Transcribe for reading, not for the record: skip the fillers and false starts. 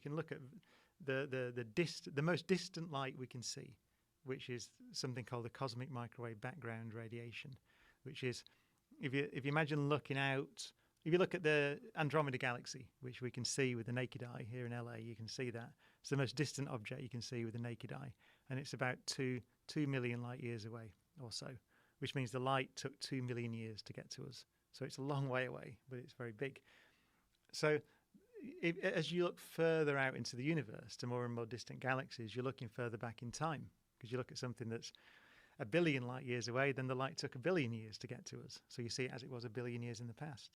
can look at the most distant light we can see, which is something called the cosmic microwave background radiation, which is if you imagine looking out. If you look at the Andromeda Galaxy, which we can see with the naked eye here in LA, you can see that. It's the most distant object you can see with the naked eye. And it's about 2 million light years away or so, which means the light took 2 million years to get to us. So it's a long way away, but it's very big. So as you look further out into the universe to more and more distant galaxies, you're looking further back in time, because you look at something that's 1 billion light years away, then the light took 1 billion years to get to us. So you see it as it was 1 billion years in the past.